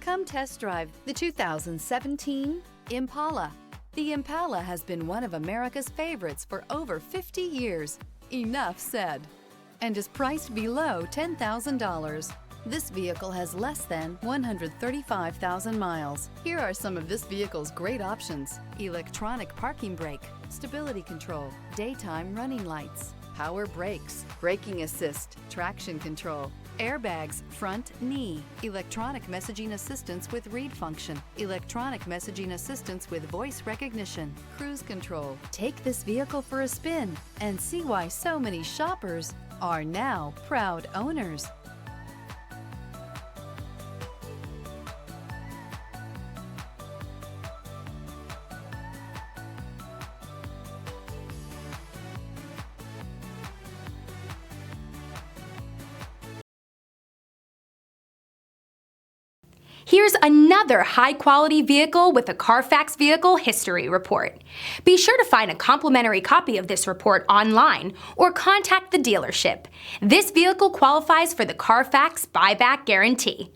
Come test drive the 2017 Impala. The Impala has been one of America's favorites for over 50 years. Enough said. And is priced below $10,000. This vehicle has less than 135,000 miles. Here are some of this vehicle's great options: electronic parking brake, stability control, daytime running lights, power brakes, braking assist, traction control, airbags, front knee, electronic messaging assistance with read function, electronic messaging assistance with voice recognition, cruise control. Take this vehicle for a spin and see why so many shoppers are now proud owners. Here's another high-quality vehicle with a Carfax Vehicle History Report. Be sure to find a complimentary copy of this report online or contact the dealership. This vehicle qualifies for the Carfax Buyback Guarantee.